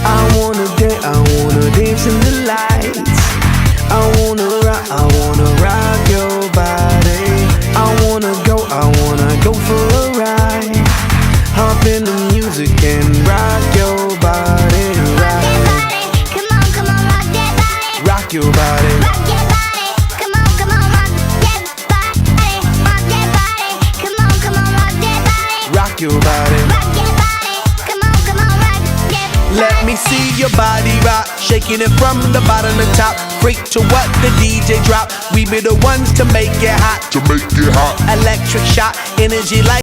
I wanna dance in the lights. I wanna rock your body. I wanna go for a ride. Hop in the music and rock your body. Come on, come on, rock that body. Rock your body. Rock that body. Come on, come on, rock that body. Rock that body. Come on, come on, rock that body. Rock your body. Rock that body. Come on, come on, rock that body. Let me see your body rock, shaking it from the bottom to top. Freak to what the DJ drop. We be the ones to make it hot. To make it hot. Electric shock, energy like